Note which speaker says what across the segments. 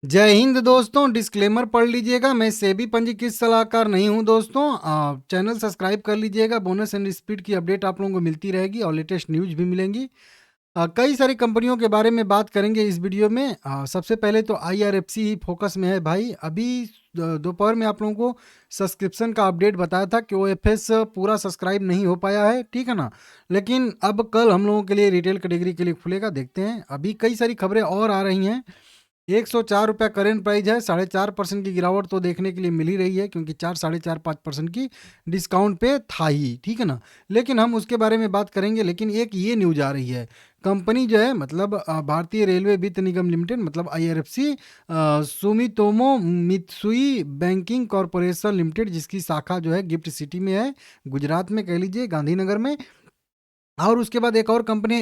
Speaker 1: जय हिंद दोस्तों। डिस्क्लेमर पढ़ लीजिएगा। मैं सेबी पंजीकृत सलाहकार नहीं हूं दोस्तों। चैनल सब्सक्राइब कर लीजिएगा। बोनस एंड स्पीड की अपडेट आप लोगों को मिलती रहेगी और लेटेस्ट न्यूज भी मिलेंगी। कई सारी कंपनियों के बारे में बात करेंगे इस वीडियो में। सबसे पहले तो IRFC ही फोकस में है भाई। अभी दोपहर में आप लोगों को सब्सक्रिप्शन का अपडेट बताया था कि OFS पूरा सब्सक्राइब नहीं हो पाया है, ठीक है ना। लेकिन अब कल हम लोगों के लिए रिटेल कैटेगरी के लिए खुलेगा, देखते हैं। अभी कई सारी खबरें और आ रही हैं। 104 रुपया करेंट प्राइस है। 4.5% की गिरावट तो देखने के लिए मिल ही रही है, क्योंकि 4, 4.5, 5% की डिस्काउंट पे था ही, ठीक है ना। लेकिन हम उसके बारे में बात करेंगे। लेकिन एक ये न्यूज आ रही है, कंपनी जो है मतलब भारतीय रेलवे वित्त निगम लिमिटेड मतलब IRFC, Sumitomo Mitsui banking corporation limited, जिसकी शाखा जो है गिफ्ट सिटी में है, गुजरात में कह लीजिए, गांधीनगर में। और उसके बाद एक और कंपनी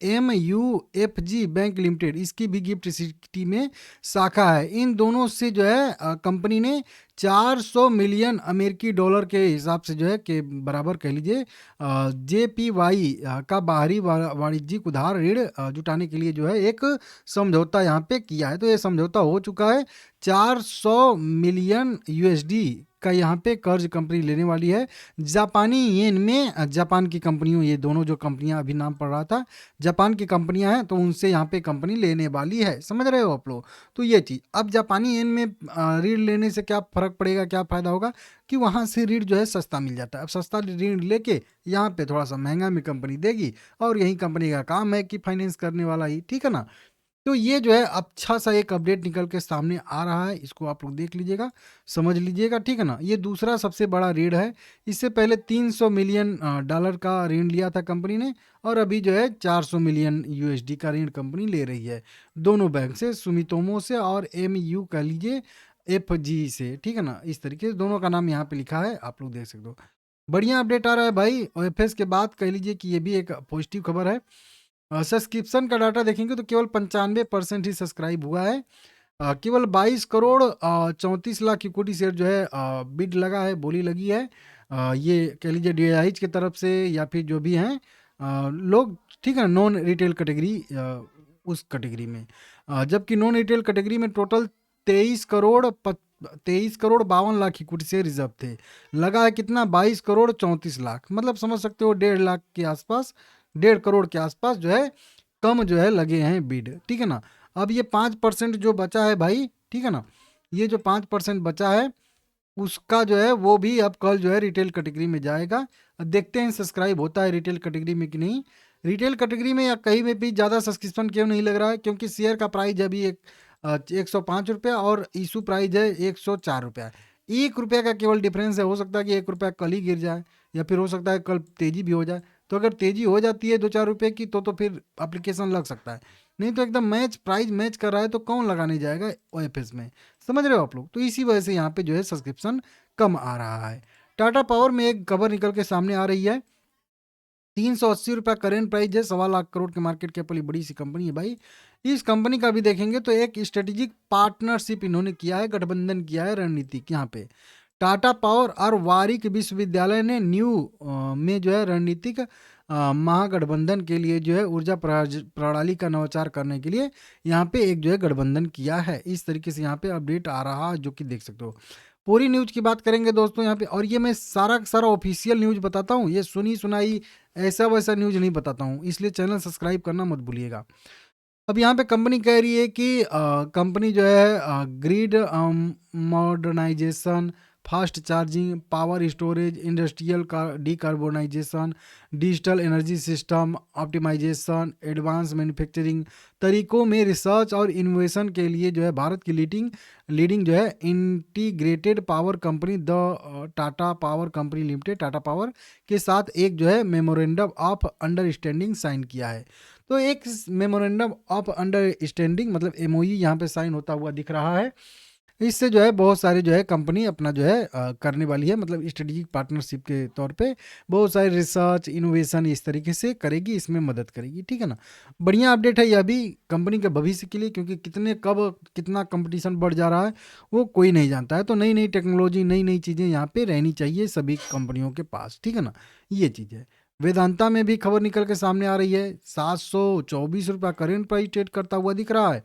Speaker 1: AMUFG बैंक लिमिटेड, इसकी भी गिफ्ट सिटी में शाखा है। इन दोनों से जो है कंपनी ने 400 मिलियन अमेरिकी डॉलर के हिसाब से जो है के बराबर कह लीजिए JPY का बाहरी वाणिज्यिक उधार ऋण जुटाने के लिए जो है एक समझौता यहाँ पे किया है। तो ये समझौता हो चुका है। 400 मिलियन USD का यहाँ पे कर्ज कंपनी लेने वाली है। जापानी येन में, जापान की कंपनियों, ये दोनों जो कंपनियां अभी नाम पड़ रहा था, जापान की कंपनियां हैं, तो उनसे यहाँ पे कंपनी लेने वाली है। समझ रहे हो आप लोग। तो ये चीज़, अब जापानी येन में ऋण लेने से क्या फर्क पड़ेगा, क्या फ़ायदा होगा कि वहाँ से ऋण जो है सस्ता मिल जाता है। अब सस्ता ऋण लेके यहाँ पे थोड़ा सा महंगा में कंपनी देगी, और यही कंपनी का काम है कि फाइनेंस करने वाला ही, ठीक है ना। तो ये जो है अच्छा सा एक अपडेट निकल के सामने आ रहा है। इसको आप लोग देख लीजिएगा, समझ लीजिएगा, ठीक है ना। ये दूसरा सबसे बड़ा ऋण है। इससे पहले 300 मिलियन डॉलर का ऋण लिया था कंपनी ने, और अभी जो है 400 मिलियन USD का ऋण कंपनी ले रही है, दोनों बैंक से, सुमितोमो से और MU कह लीजिए FG से, ठीक है ना। इस तरीके से दोनों का नाम यहाँ पे लिखा है, आप लोग देख सकते हो। बढ़िया अपडेट आ रहा है भाई। OFS के बाद कह लीजिए कि ये भी एक पॉजिटिव खबर है। सब्सक्रिप्शन का डाटा देखेंगे तो केवल 95% ही सब्सक्राइब हुआ है। केवल 22 करोड़ 34 लाख इक्विटी शेयर जो है बिड लगा है, बोली लगी है। ये कह लीजिए DIH की तरफ से या फिर जो भी हैं लोग, ठीक है, नॉन रिटेल कैटेगरी, उस कैटेगरी में। जबकि नॉन रिटेल कैटेगरी में total 23 crore 52 lakh equity share reserve थे। लगा है कितना, 22 करोड़ 34 लाख, मतलब समझ सकते हो 1.5 लाख के आसपास, 1.5 करोड़ के आसपास जो है कम जो है लगे हैं बिड, ठीक है ना। अब ये 5% जो बचा है भाई, ठीक है ना, ये जो 5% बचा है उसका जो है वो भी अब कल जो है रिटेल कैटेगरी में जाएगा। अब देखते हैं सब्सक्राइब होता है रिटेल कैटेगरी में कि नहीं। रिटेल कैटेगरी में या कहीं में भी ज़्यादा सब्सक्रिप्शन क्यों नहीं लग रहा है, क्योंकि शेयर का प्राइस अभी 105 रुपया और इशू प्राइस है 104 रुपया। 1 रुपया का केवल डिफरेंस है। हो सकता है कि 1 रुपया कल ही गिर जाए, या फिर हो सकता है कल तेजी भी हो जाए। तो अगर तेजी हो जाती है 2-4 रुपये की, तो फिर एप्लीकेशन लग सकता है। नहीं तो एकदम मैच, प्राइस मैच कर रहा है तो कौन लगाने जाएगा OFS में। समझ रहे हो आप लोग। तो इसी वजह से यहाँ पे जो है सब्सक्रिप्शन कम आ रहा है। टाटा पावर में एक खबर निकल के सामने आ रही है। 380 रुपया करेंट प्राइस है, 1.25 लाख करोड़ के मार्केट कैप वाली बड़ी सी कंपनी है भाई। इस कंपनी का भी देखेंगे तो एक स्ट्रेटेजिक पार्टनरशिप इन्होंने किया है, गठबंधन किया है रणनीतिक। यहाँ पे टाटा पावर और वारिक विश्वविद्यालय ने न्यू में जो है रणनीतिक महागठबंधन के लिए जो है ऊर्जा प्रणाली का नवाचार करने के लिए यहाँ पे एक जो है गठबंधन किया है। इस तरीके से यहाँ पे अपडेट आ रहा है, जो कि देख सकते हो। पूरी न्यूज की बात करेंगे दोस्तों यहाँ पे, और ये मैं सारा का सारा ऑफिशियल न्यूज बताता हूँ, ये सुनी सुनाई ऐसा वैसा न्यूज नहीं बताता हूँ, इसलिए चैनल सब्सक्राइब करना मत भूलिएगा। अब यहाँ पे कंपनी कह रही है कि कंपनी जो है grid modernisation, fast charging, power storage, industrial का decarbonisation, digital energy system optimisation, advance manufacturing तरीकों में रिसर्च और इनोवेशन के लिए जो है भारत की लीडिंग जो है integrated power company the Tata power company limited, Tata power के साथ एक जो है मेमोरेंडम ऑफ अंडरस्टैंडिंग साइन किया है। तो एक मेमोरेंडम ऑफ अंडरस्टैंडिंग मतलब MOU यहाँ पे साइन होता हुआ दिख रहा है। इससे जो है बहुत सारे जो है कंपनी अपना जो है करने वाली है, मतलब स्ट्रेटेजिक पार्टनरशिप के तौर पे बहुत सारे रिसर्च इनोवेशन इस तरीके से करेगी, इसमें मदद करेगी, ठीक है ना। बढ़िया अपडेट है यह भी कंपनी के भविष्य के लिए, क्योंकि कब कितना कंपटीशन बढ़ जा रहा है वो कोई नहीं जानता है। तो नई नई टेक्नोलॉजी, नई नई चीज़ें यहाँ पे रहनी चाहिए सभी कंपनियों के पास, ठीक है ना। ये चीज़ है। वेदांता में भी खबर निकल के सामने आ रही है। 724 रुपया करेंट प्राइस ट्रेड करता हुआ दिख रहा है।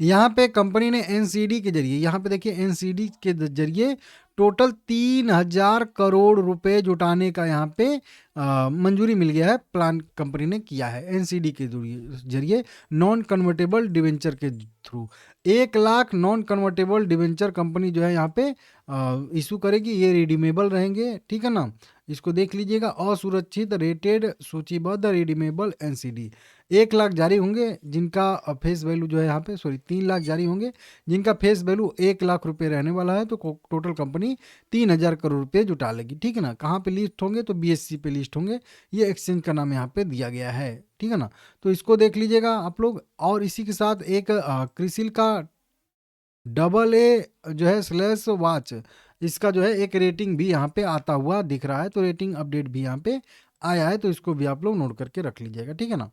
Speaker 1: यहाँ पे कंपनी ने एनसीडी के जरिए, यहाँ पे देखिए एनसीडी के जरिए टोटल 3000 करोड़ रुपए जुटाने का यहाँ पे मंजूरी मिल गया है, प्लान कंपनी ने किया है एनसीडी के जरिए नॉन कन्वर्टेबल डिवेंचर के through. 1 lakh non convertible debenture company जो है यहाँ पे इशू करेगी। ये रिडीमेबल रहेंगे, ठीक है ना। इसको देख लीजिएगा, असुरक्षित रेटेड सूचीबद्ध रिडीमेबल एनसीडी 1 लाख जारी होंगे जिनका फेस वैल्यू जो है यहाँ पे 3 लाख जारी होंगे जिनका फेस वैल्यू 1 लाख रुपए रहने वाला है। तो टोटल कंपनी 3000 करोड़ रुपए जुटा लेगी, ठीक है ना। कहाँ पे लिस्ट होंगे, तो बीएससी पे लिस्ट होंगे। ये एक्सचेंज का नाम यहाँ पे दिया गया है, ठीक है ना। तो इसको देख लीजिएगा आप लोग। और इसी के साथ एक क्रिसिल का AA जो है स्लैश वॉच, इसका जो है एक रेटिंग भी यहाँ पे आता हुआ दिख रहा है। तो रेटिंग अपडेट भी यहाँ पे आया है, तो इसको भी आप लोग नोट करके रख लीजिएगा, ठीक है ना।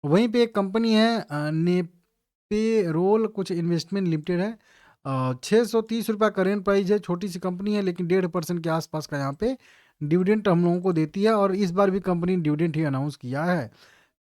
Speaker 1: वहीं पे एक कंपनी है नेपेरोल कुछ इन्वेस्टमेंट लिमिटेड है। 630 रुपये करेंट प्राइस है, छोटी सी कंपनी है लेकिन 1.5% के आसपास का यहाँ पे डिविडेंट हम लोगों को देती है। और इस बार भी कंपनी ने डिविडेंट ही अनाउंस किया है।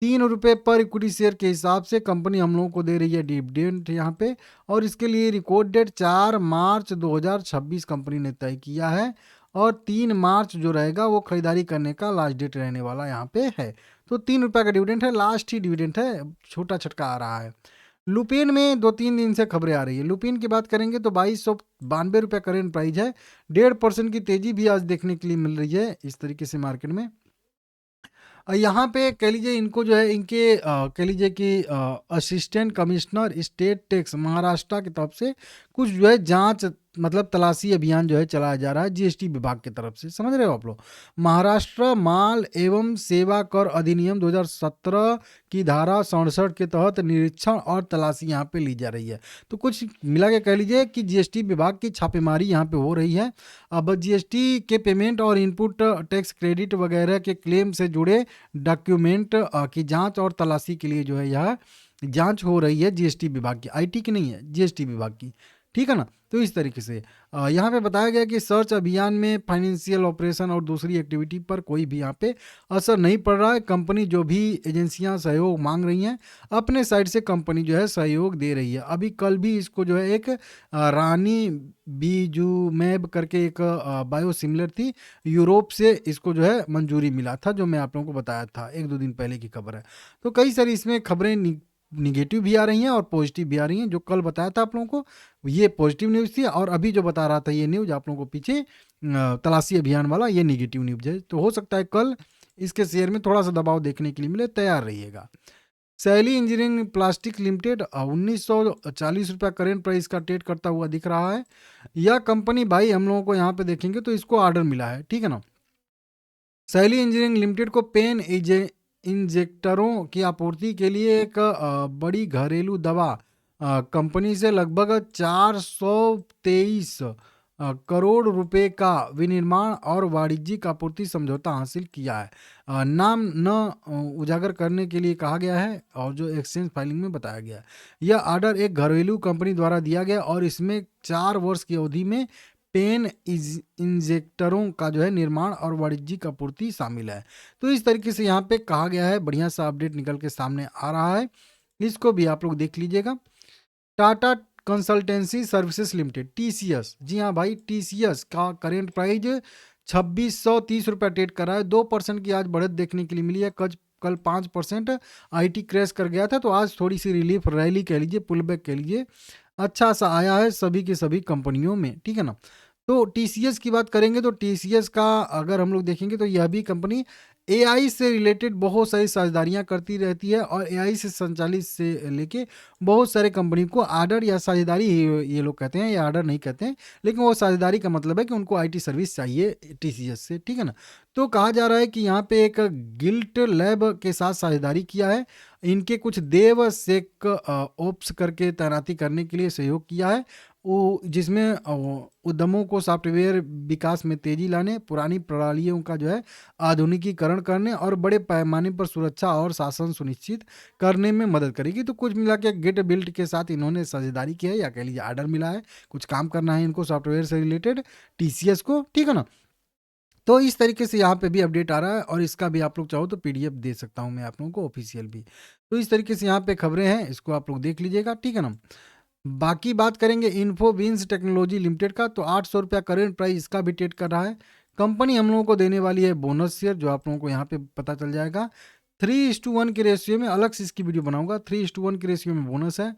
Speaker 1: 3 रुपये पर इक्विटी शेयर के हिसाब से कंपनी हम लोगों को दे रही है डिविडेंट यहाँ पे। और इसके लिए रिकॉर्ड डेट 4 मार्च 2026 कंपनी ने तय किया है। और 3 मार्च जो रहेगा वो खरीदारी करने का लास्ट डेट रहने वाला यहाँ पे है। तो 3 रुपये का डिविडेंट है, लास्ट ही डिविडेंट है, छोटा छटका आ रहा है। लुपिन में 2-3 दिन से खबरें आ रही है। लुपिन की बात करेंगे तो 2292 रुपये करेंट प्राइस है। 1.5% की तेजी भी आज देखने के लिए मिल रही है इस तरीके से मार्केट में। यहाँ पे कह लीजिए इनको जो है इनके कह लीजिए कि assistant commissioner state tax Maharashtra की तरफ से कुछ जो है जांच मतलब तलाशी अभियान जो है चलाया जा रहा है जीएसटी विभाग की तरफ से, समझ रहे हो आप लोग। महाराष्ट्र माल एवं सेवा कर अधिनियम 2017 की धारा 67 के तहत निरीक्षण और तलाशी यहाँ पे ली जा रही है। तो कुछ मिला के कह लीजिए कि जीएसटी विभाग की छापेमारी यहाँ पे हो रही है। अब जीएसटी के पेमेंट और इनपुट टैक्स क्रेडिट वगैरह के क्लेम से जुड़े डॉक्यूमेंट की जांच और तलाशी के लिए जो है यह जांच हो रही है जीएसटी विभाग की, आईटी की नहीं है, जीएसटी विभाग की, ठीक है ना। तो इस तरीके से यहाँ पे बताया गया कि सर्च अभियान में फाइनेंशियल ऑपरेशन और दूसरी एक्टिविटी पर कोई भी यहाँ पे असर नहीं पड़ रहा है। कंपनी जो भी एजेंसियां सहयोग मांग रही हैं अपने साइड से कंपनी जो है सहयोग दे रही है। अभी कल भी इसको जो है एक रानी बीजूमैब करके एक बायोसिमिलर थी, यूरोप से इसको जो है मंजूरी मिला था, जो मैं आप लोगों को बताया था 1-2 दिन पहले की खबर है। तो कई सारी इसमें खबरें निगेटिव भी आ रही हैं और पॉजिटिव भी आ रही हैं। जो कल बताया था आप लोगों को ये पॉजिटिव न्यूज़ थी, और अभी जो बता रहा था ये न्यूज़ आप लोगों को पीछे तलाशी अभियान वाला ये निगेटिव न्यूज़ है। तो हो सकता है कल इसके शेयर में थोड़ा सा दबाव देखने के लिए मिले, तैयार रहिएगा। शैली इंजीनियरिंग प्लास्टिक लिमिटेड 1940 रुपये करेंट प्राइस का ट्रेड करता हुआ दिख रहा है। यह कंपनी भाई हम लोगों को यहाँ पे देखेंगे तो इसको ऑर्डर मिला है, ठीक है ना। शैली इंजीनियरिंग लिमिटेड को पेन इंजेक्टरों की आपूर्ति के लिए एक बड़ी घरेलू दवा कंपनी से लगभग 423 करोड़ रुपए का विनिर्माण और वाणिज्यिक आपूर्ति समझौता हासिल किया है। नाम न उजागर करने के लिए कहा गया है और जो एक्सचेंज फाइलिंग में बताया गया है। यह ऑर्डर एक घरेलू कंपनी द्वारा दिया गया और इसमें 4 वर्ष की अवधि में पेन इंजेक्टरों का जो है निर्माण और वाणिज्यिक आपूर्ति शामिल है। तो इस तरीके से यहाँ पे कहा गया है, बढ़िया सा अपडेट निकल के सामने आ रहा है, इसको भी आप लोग देख लीजिएगा। Tata consultancy services limited TCS, जी हाँ भाई, TCS का करेंट प्राइस 2630 रुपये ट्रेड कर रहा है। 2% की आज बढ़त देखने के लिए मिली है। कल 5% IT क्रैश कर गया था, तो आज थोड़ी सी रिलीफ रैली कह लीजिए, पुल बैक कह लीजिए, अच्छा सा आया है सभी की सभी कंपनियों में, ठीक है ना। तो TCS की बात करेंगे तो TCS का अगर हम लोग देखेंगे तो यह भी कंपनी AI से रिलेटेड बहुत सारी साझेदारियां करती रहती है और AI से संचालित से लेके बहुत सारे कंपनी को ऑर्डर या साझेदारी ये लोग कहते हैं, या ऑर्डर नहीं कहते हैं, लेकिन वो साझेदारी का मतलब है कि उनको IT सर्विस चाहिए TCS से, ठीक है ना। तो कहा जा रहा है कि यहाँ पे एक गिल्ट लैब के साथ साझेदारी किया है, इनके कुछ देव सेक ओप्स करके तैनाती करने के लिए सहयोग किया है, वो जिसमें उद्यमों को सॉफ्टवेयर विकास में तेजी लाने, पुरानी प्रणालियों का जो है आधुनिकीकरण करने और बड़े पैमाने पर सुरक्षा और शासन सुनिश्चित करने में मदद करेगी। तो कुछ मिला के गेट बिल्ट के साथ इन्होंने साझेदारी की है, या कह लीजिए ऑर्डर मिला है, कुछ काम करना है इनको सॉफ्टवेयर से रिलेटेड TCS को, ठीक है ना। तो इस तरीके से यहाँ पे भी अपडेट आ रहा है और इसका भी आप लोग चाहो तो पीडीएफ दे सकता हूँ मैं आप लोगों को ऑफिशियल भी। तो इस तरीके से यहाँ पे खबरें हैं, इसको आप लोग देख लीजिएगा, ठीक है ना। बाकी बात करेंगे इन्फोविन्स टेक्नोलॉजी लिमिटेड का, तो 800 रुपया करेंट प्राइस इसका भी ट्रेड कर रहा है। कंपनी हम लोगों को देने वाली है बोनस शेयर, जो आप लोगों को यहाँ पे पता चल जाएगा। 3:1 के रेशियो में, अलग से इसकी वीडियो बनाऊंगा। 3:1 के रेशियो में बोनस है।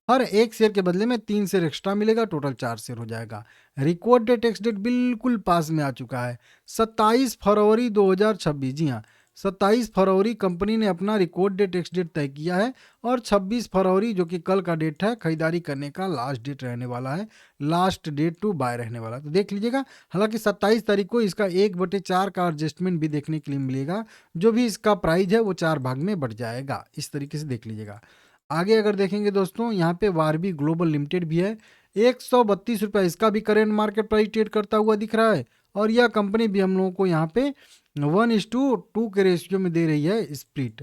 Speaker 1: हर एक शेयर के बदले में 3 शेयर एक्स्ट्रा मिलेगा, टोटल 4 शेयर हो जाएगा। रिकॉर्ड डेट एक्स डेट बिल्कुल पास में आ चुका है, 27 फरवरी 2026। जी हाँ, 27 फरवरी कंपनी ने अपना रिकॉर्ड डेट एक्स डेट तय किया है और 26 फरवरी जो कि कल का डेट है, खरीदारी करने का लास्ट डेट रहने वाला है, लास्ट डेट टू बाय रहने वाला है। तो देख लीजिएगा, हालांकि 27 तारीख को इसका 1/4 का एडजस्टमेंट भी देखने के लिए मिलेगा, जो भी इसका प्राइस है वो 4 भाग में बढ़ जाएगा। इस तरीके से देख लीजिएगा। आगे अगर देखेंगे दोस्तों, यहाँ पे वारबी ग्लोबल लिमिटेड भी है। 132 रुपया इसका भी करेंट मार्केट प्राइस ट्रेड करता हुआ दिख रहा है और यह कंपनी भी हम लोगों को यहाँ पे 1:2 के रेशियो में दे रही है स्प्लिट।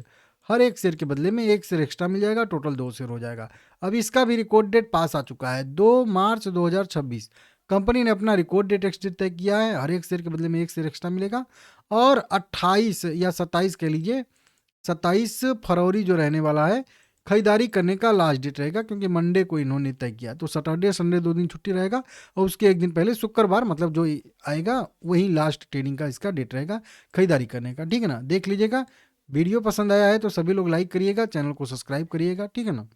Speaker 1: हर एक शेयर के बदले में एक शेयर एक्स्ट्रा मिल जाएगा, टोटल 2 शेयर हो जाएगा। अब इसका भी रिकॉर्ड डेट पास आ चुका है, 2 मार्च 2026। कंपनी ने अपना रिकॉर्ड डेट एक्स डेट तय किया है, हर एक शेयर के बदले में एक शेयर एक्स्ट्रा मिलेगा। और 28 या 27 कह लीजिए, 27 फरवरी जो रहने वाला है, खरीदारी करने का लास्ट डेट रहेगा, क्योंकि मंडे को इन्होंने तय किया। तो सैटरडे संडे 2 दिन छुट्टी रहेगा और उसके एक दिन पहले शुक्रवार, मतलब जो आएगा वही लास्ट ट्रेडिंग का इसका डेट रहेगा खरीदारी करने का, ठीक है ना। देख लीजिएगा। वीडियो पसंद आया है तो सभी लोग लाइक करिएगा, चैनल को सब्सक्राइब करिएगा, ठीक है ना।